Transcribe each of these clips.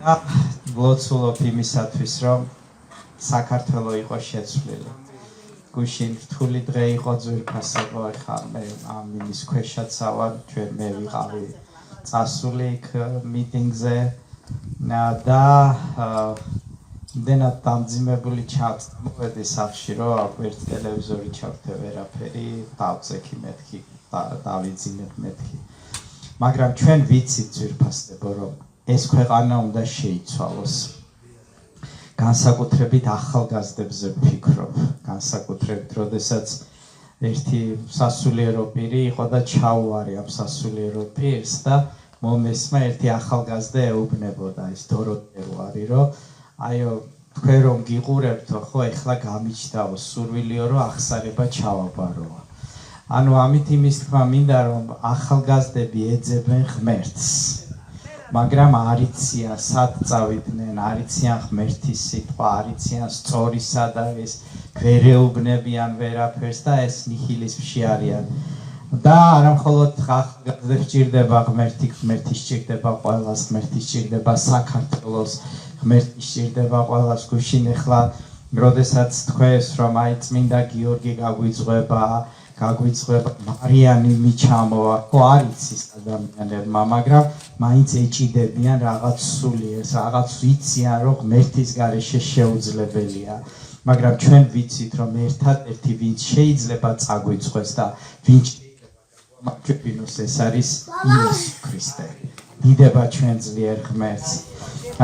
ლოცულობ იმისათვის, რომ საქართველო იყო შეცვლილი. გუშინ რთული დღე იყო, ძვირფასებო, ხა მე ამ იმის ქვეშაც ავარ, ჩვენ მე ვიყავი წასული იქ მიტინგზე და იმდენად დამძიმებული ჩავწმოვედი სახლში, რომ ერთ ტელევიზორი ჩავთე ვერაფერი, დავწექი მეთქი, დავიძინებ მეთქი. მაგრამ ჩვენ ვიცით ძვირფასებო, რომ ეს ქვეყანა უნდა შეიცვალოს. განსაკუთრებით ახალგაზრდებზე ვფიქრობ, განსაკუთრებით, როდესაც ერთი სასულიერო პირი იყო და ჩაუვარი ამ სასულიერო პირს და მომესმა ერთი ახალგაზრდა ეუბნებოდა, ის დოროტე არის, რომ აიო, თქვენ რომ გიყურებთო, ხო, ეხლა გამიჩნდაო სურვილიო, რომ აღსარება ჩავაბაროა. ანუ ამით იმის თქმა მინდა, რომ ახალგაზრდები ეძებენ ღმერთს. მაგრამ არიციან სად წავიდნენ, არიციან ღმერთის სიტყვა, არიციან სწორისა და ეს ვერ ეუბნებიან ვერაფერს და ეს ნიჰილიზმში არიან. და არა მხოლოდ ახალგაზრდებს სჭირდება ღმერთი, ღმერთი სჭირდება ყველას, ღმერთი სჭირდება საქართველოს, ღმერთი სჭირდება ყველას. გუშინ ახლა, როდესაც თქვენს რომ აი წმინდა გიორგი გაგვიწყვება, მარიანი მიჩამოვა, ხო არის ის ადამიანებმა, მაგრამ მაინც ეჭიდებიან რაღაც სულიერს, რაღაც ვიციან, რომ ღმერთის გარეშე შეუძლებელია. მაგრამ ჩვენ ვიცით, რომ ერთადერთი ვინც შეიძლება წაგვიწყვეს და ვინც მაჩვენოს, ეს არის იესო ქრისტე. დიდება ჩვენ ძლიერ ღმერთს.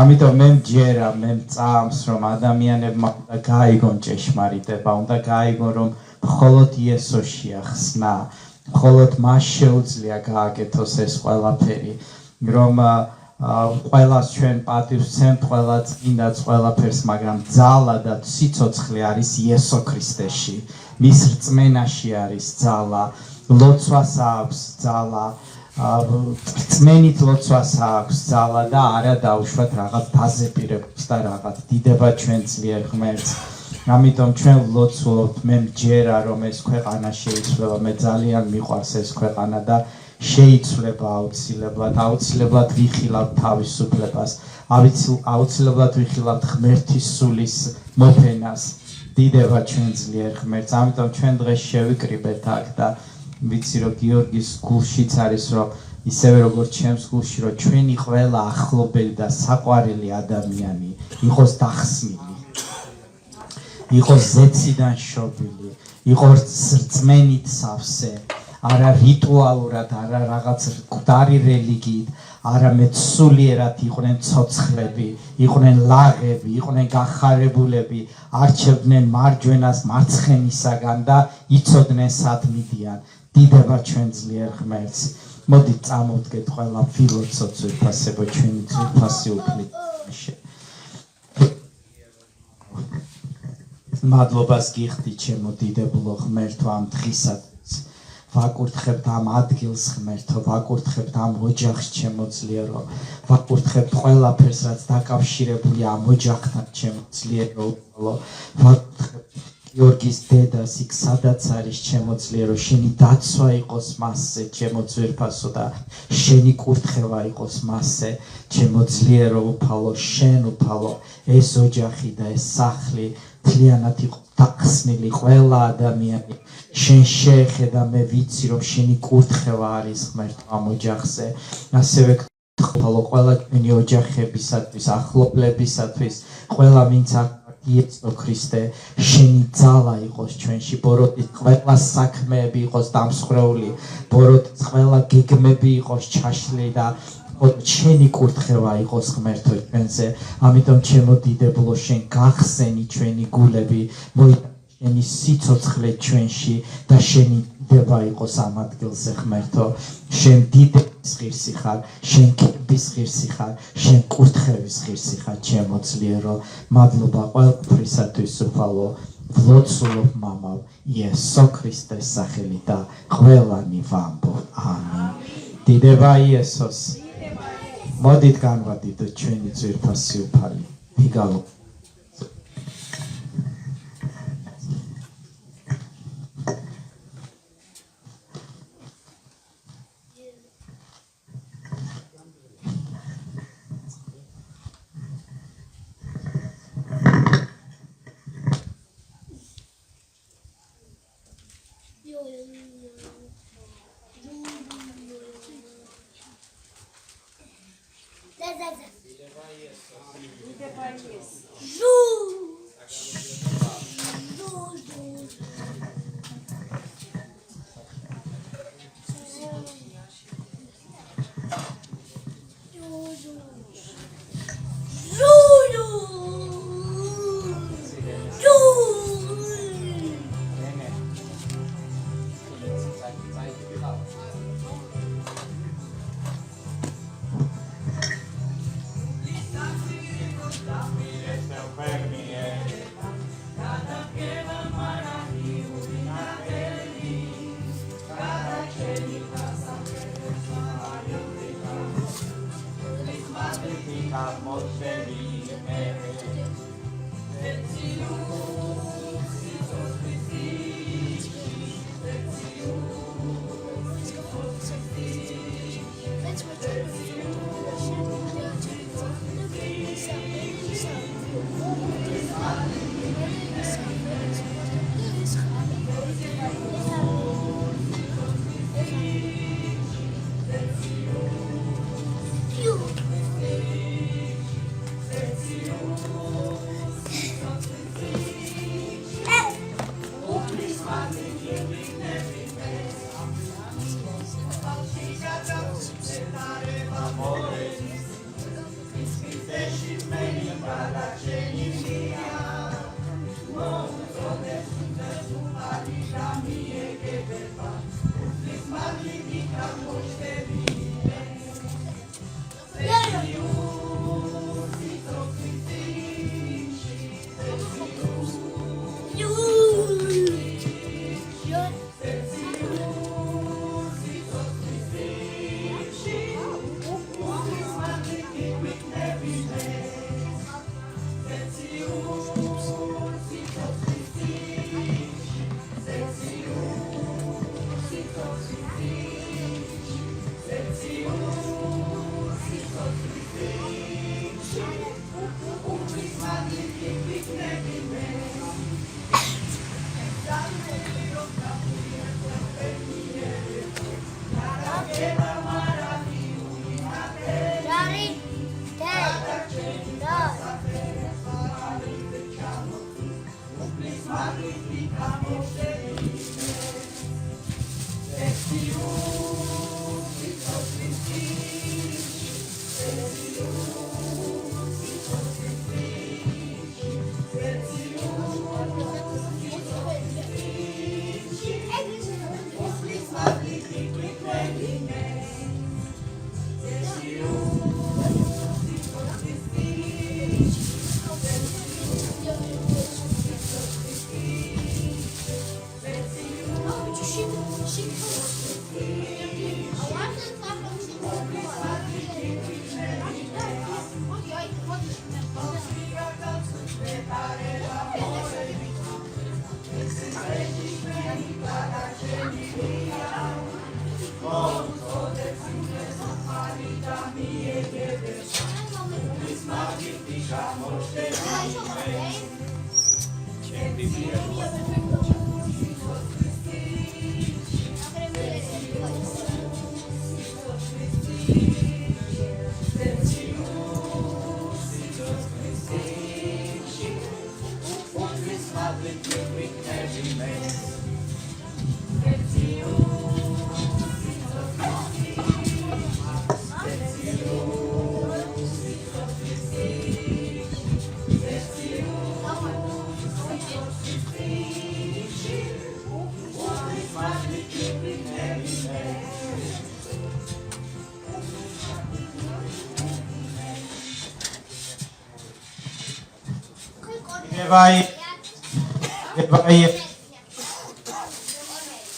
ამიტომ მე მჯერა, მე მწამს, რომ ადამიანებმა უნდა გაიგონ ჭეშმარიტება, უნდა გაიგონ, რომ მხოლოდ იესოშია ხსნა, მხოლოდ მას შეუძლია გააკეთოს ეს ყველაფერი, რომ ყველას ჩვენ პატივს ვცემთ, ყველა წმინდაც ყველაფერს, მაგრამ ძალა და სიცოცხლე არის იესო ქრისტეში, მის რწმენაში არის ძალა, ლოცვას აქვს ძალა, რწმენით ლოცვას აქვს ძალა და არა დაუშვათ რაღაც დაზეპირებებს და რაღაც. დიდება ჩვენ ძლიერ ღმერთს. ამიტომ ჩვენ ვლოცულობთ, მე მჯერა, რომ ეს ქვეყანა შეიცვლება, მე ძალიან მიყვარს ეს ქვეყანა და შეიცვლება აუცილებლად ვიხილავთ თავისუფლებას, აუცილებლად ვიხილავთ ღმერთის სულის მოფენას. დიდება ჩვენ ძლიერ ღმერთს. ამიტომ ჩვენ დღეს შევიკრიბეთ აქ და ვიცი, რომ გიორგის გულშიც არის, რომ ისევე როგორც ჩემს გულში, რომ ჩვენი ყველა ახლობელი და საყვარელი ადამიანი იყოს დახსნილი, იყოს ზეციდან შობილი, იყოს რწმენით სავსე, არა რიტუალურად, არა რაღაც მკვდარი რელიგიით, არამედ სულიერად იყვნენ ცოცხლები, იყვნენ ლაღები, იყვნენ გახარებულები, არჩევდნენ მარჯვენას მარცხენისაგან და იცოდნენ სად მიდიან. დიდება ჩვენ ძლიერ ღმერთს. მოდით წამოვდგეთ ყველა ფილოცოფ ძვირფასებო, ჩვენი ძვირფასი უფლისში. მადლობას გიხდით, ჩემო დიდებულო ღმერთო, ამ დღისათვის. ვაკურთხებთ ამ ადგილს ღმერთო, ვაკურთხებთ ამ ოჯახს ჩემო ძლიერო, ვაკურთხებთ ყველაფერს, რაც დაკავშირებულია ამ ოჯახთან ჩემო ძლიერო, ვაკურთხებთ გიორგის დედას იქ სადაც არის ჩემო ძლიერო, შენი დაცვა იყოს მასზე ჩემო ძვირფასო და შენი კურთხევა იყოს მასზე ჩემო ძლიერო უფალო, შენ უფალო, ეს ოჯახი და ეს სახლი მთლიანად იყოს დახსნილი ყველა ადამიანი. შენ შეეხედა, მე ვიცი, რომ შენი კურთხევა არის ღმერთო ამ ოჯახზე. ასევე უფალო, ყველა ჩვენი ოჯახებისათვის, ახლობლებისათვის, ყველა ვინც იესო ქრისტე, შენი ძალა იყოს ჩვენში, ბოროტის ყველა საქმეები იყოს დამსხვრეული, ბოროტის ყველა გეგმები იყოს ჩაშლილი და შენი კურთხევა იყოს ღმერთო ჩვენზე. ამიტომ ჩემო დიდებულო, შენ გახსენი ჩვენი გულები, შენი სიცოცხლე ჩვენში და შენი დიდება იყოს ამ ადგილზე ღმერთო. შენ დიდების ღირსი ხარ, შენ კიბის ღირსი ხარ, შენ კურთხევის ღირსი ხარ ჩემო ძლიერო. მადლობა ყველაფრისათვის უფალო, ვლოცულობ მამალ იესო ქრისტეს სახელით და ყველანი ვამბობ ამინ. დიდება იესოს. მოდით განვადიდოთ ჩვენი ძვირფასი უფალი. ვიგალო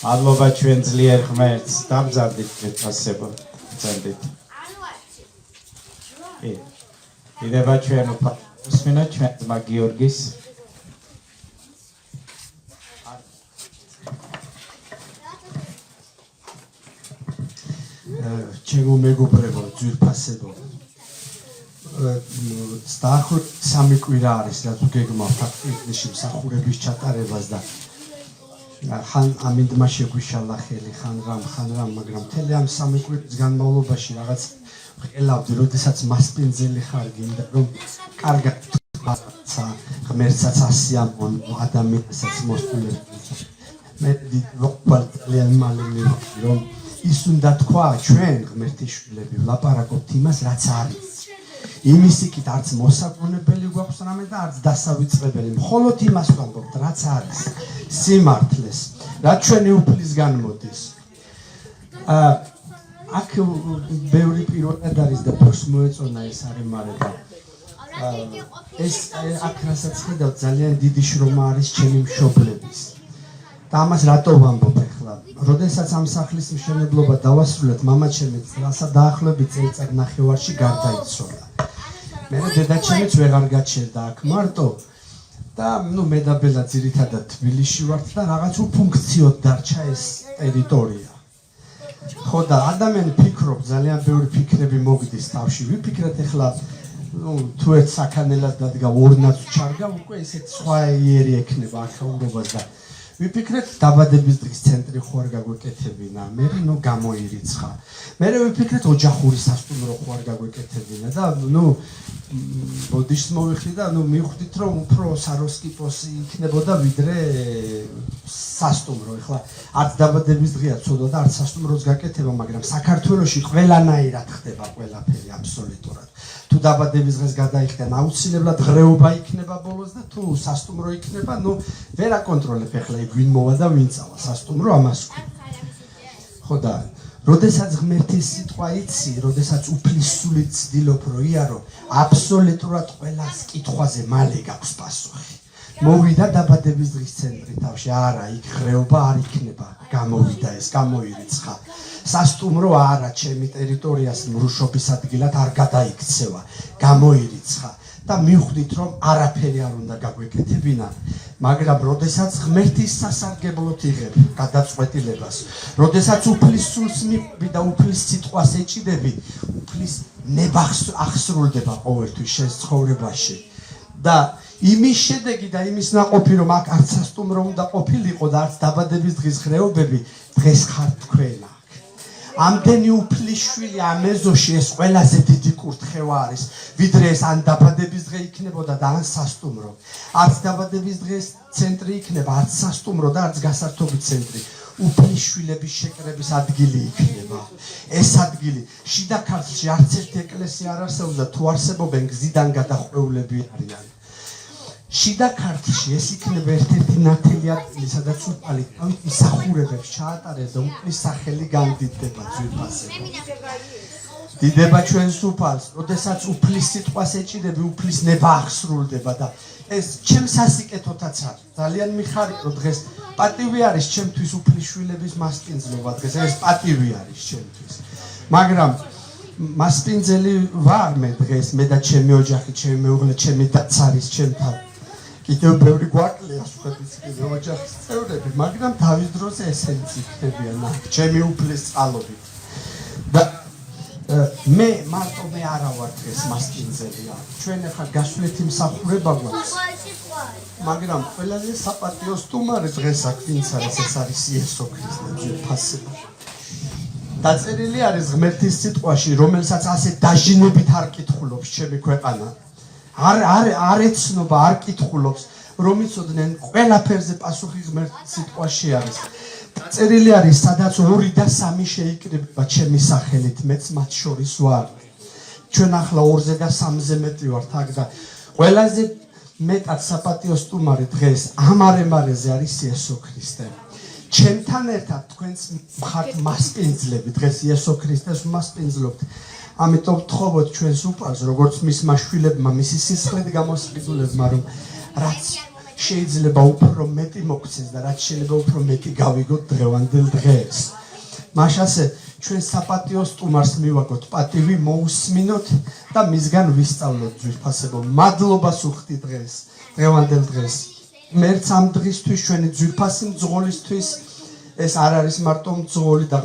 მადლობა ჩვენ ძლიერ ღმერთს დამზადით გეთასება ძანდით იდევა ჩვენ უფასმინა ჩვენ ძმა გიორგის ჩემო მეგობრებო ძვირფასებო დაახლოებით 3 კვირა არის რაც გეგმავთ აქტივში მსახურების ჩატარებას და ხან ამინდმა შეგვიშალა ხელი ხან რამ მაგრამ მთელი ამ 3 კვირის განმავლობაში რაღაც ელავდი, როდესაც მასპინძელი ხარ გინდა რომ კარგად ვთქვა, ღმერთსაც ასიამოვნო ადამიანსაც მოსწონებს. მე ვიყვალ ძალიან მალე მივხვდი რომ ის უნდა თქვა ჩვენ ღმერთის შვილები ვლაპარაკობთ იმას რაც არის. იმის იქით არც მოსაგონებელი გვაქვს რამე და არც დასავიწყებელი. მხოლოდ იმას ვამბობთ რაც არის. სიმართლეს, რაც ჩვენი უფლისგან მოდის. აქ ბევრი პირველად არის და ფოს მოეწონა ეს არემარება. ეს აქ რასაც ხედავთ ძალიან დიდი შრომა არის ჩემი მშობლების. და ამას რატო ვამბობ ახლა? როდესაც ამ სახლის მშენებლობა დავასრულეთ, მამაჩემი დაახლოებით წელიწად ნახევარში გარდაიცვალა. მე დედაჩემიც ვეღარ გაჩერდა აქ მარტო და მე და ბელა ძირითადად თბილისში ვართ და რაღაც უფუნქციოდ დარჩა ეს ტერიტორია. ხო და ადამიანი ფიქრობს, ძალიან ბევრი ფიქრები მოგდის თავში. ვიფიქრეთ ახლა თუ ერთ საქანელად დადგა ორნაც ჩარგა, უკვე ესეთ სხვა იერი ექნება არქეოლოგობას და ვიფიქრეთ დაბადების დღის ცენტრი ხო არ გაგვეკეთებინა, მე გამოირიცხა. მე ვიფიქრეთ ოჯახური სასტუმრო ხო არ გაგვეკეთებინა და ბოდიშს მოვიხდი და მივხვდით რომ უფრო საროსკიპოსი იქნებოდა ვიდრე სასტუმრო. ეხლა არც დაბადების დღეა ცოდვა და არც სასტუმროს გაკეთება, მაგრამ საქართველოში ყველანაირად ხდება ყველაფერი აბსოლუტურად. თუ დაბადების დღეს გადაიხდენ, აუცილებლად ღრეობა იქნება ბოლოს და თუ სასტუმრო იქნება, ვერ აკონტროლებ ახლა ვინ მოვა და ვინ წავა სასტუმრო ამას. ხო და როდესაც ღმერთის სიტყვა იცი, როდესაც უფლისული ცდილობ რო იარო, აბსოლუტურად ყველას კითხვაზე მალე გაქვს პასუხი. მოვიდა დაბადების დღის ცენტრი თავში, არა, იქ ღრეობა არ იქნება, გამოვიდა ეს, გამოირიცხა. სასტუმრო არა, ჩემი ტერიტორიას მრუშობის ადგილად არ გადაიქცევა, გამოირიცხა და მივხვდით რომ არაფერი არ უნდა გაგვეკეთებინა, მაგრამ როდესაც ღმერთის სასარგებლოდ იღებ გადაწყვეტილებას, როდესაც უფლის სულს მიყვები და უფლის სიტყვას ეჭიდები, უფლის ნებახს აღსრულდება ყოველთვის შენ ცხოვრებაში და იმის შედეგი და იმის ნაყოფი რომ აქ არც სასტუმრო უნდა ყოფილიყო და არც დაბადების დღის ღრეობები, დღეს ხარ თქვენ. ამდენი უფლის შვილი ამ ეზოში ეს ყველაზე დიდი კურთხევა არის, ვიდრე ეს ან დაბადების დღე იქნებოდა და ან სასტუმრო. არც დაბადების დღეს ცენტრი იქნება, არც სასტუმრო და არც გასართობი ცენტრი. უფლის შვილების შეკრების ადგილი იქნება. ეს ადგილი შიდა ქართლში არც ერთი ეკლესია არ არსებობს და თუ არსებობენ გზიდან გადახვეულები არიან. შიდა ქართლში ეს იქნება ერთ-ერთი ნათელი ადგილი, სადაც უფალი თავის მსახურებებს ჩაატარებს და უფლის სახელი განდიდდება ძვირფასზე. დიდება ჩვენს უფალს, როდესაც უფლის სიტყვას ეჭიდები, უფლის ნება აღსრულდება და ეს ჩემს სასიკეთოთაც არის. ძალიან მიხარია რომ დღეს პატივი არის ჩემთვის უფლის შვილების მასპინძლობა, დღეს ეს პატივი არის ჩემთვის. მაგრამ მასპინძელი ვარ მე დღეს, მე და ჩემი ოჯახი, ჩემი მეუღლე, ჩემი დაც არის ჩემთან. კიდევ ბევრი გვაკლია სხვების კიდევ ოჯახის წევრები, მაგრამ თავის დროზე ესენიც იქნებიან ჩემი უფლის წყალობით. და მე მარტო მე არა ვარ დღეს მასპინძელი. ჩვენ ახლა გასვლეთი მსახურება გვაქვს. მაგრამ ყველაზე საპატიო სტუმარი დღეს აქ ვინც არის, ეს არის იესო ქრისტე ძვირფასება. დაწერილი არის ღმერთის სიტყვაში, რომელსაც ასე დაჟინებით არ კითხულობს ჩემი ქვეყანა. არ ეცნობა, არ კითხულობს, რომ იცოდნენ ყველაფერზე პასუხი ღმერთის სიტყვაში არის. დაწერილი არის, სადაც 2 და 3 შეიკრიბება ჩემი სახელით, მეც მათ შორის ვარ. ჩვენ ახლა 2-ზე და 3-ზე მეტი ვართ აქ და ყველაზე მეტად საპატიო სტუმარი დღეს ამ არემარეზე არის იესო ქრისტე. ჩემთან ერთად თქვენც მხართ მასპინძლები, დღეს იესო ქრისტეს ვმასპინძლობთ. ამიტომ ვთხოვოთ ჩვენს უფალს, როგორც მისმა შვილებმა, მისი სისხლით გამოსყიდულებმა, რომ რაც შეიძლება უფრო მეტი მოგცეს და რაც შეიძლება უფრო მეტი გავიგოთ დღევანდელ დღეს. მაშასე ჩვენ საპატიო სტუმარს მივაგოთ პატივი მოусმინოთ და მისგან ვისწავლოთ ძვირფასებო. მადლობას უხდი დღეს, დღევანდელ დღეს. მერც ამ დღისთვის ჩვენი ძვირფასი მძღოლისთვის ეს არ არის მარტო მძღოლი და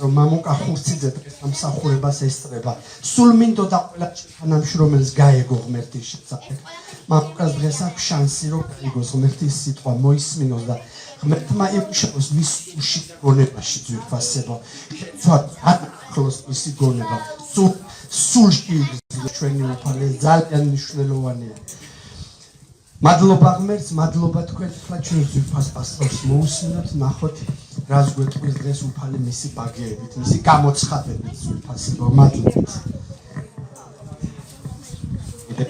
რომ მამუკა ხურციძე დღეს ამსახურებას ესწრება. სულ მინდოდა ყველა თანამშრომელს გაეგო ღმერთის შესახებ. მამუკას დღეს აქვს შანსი რომ გაიგოს ღმერთის სიტყვა, მოისმინოს და ღმერთმა იმუშაოს მის უშინ გონებაში ძვირფასებო. შეცვალოს მისი გონება. სულ სულში ჩვენი უფალი ძალიან მნიშვნელოვანია. მადლობა ღმერთს, მადლობა თქვენ, თქვა ჩვენ ძვირფას პასტორს მოусმინოთ, ნახოთ რას გვეტყვის დღეს უფალი მისი ბაგეებით, მისი გამოცხადებით ძვირფასი მადლობით. კიდევ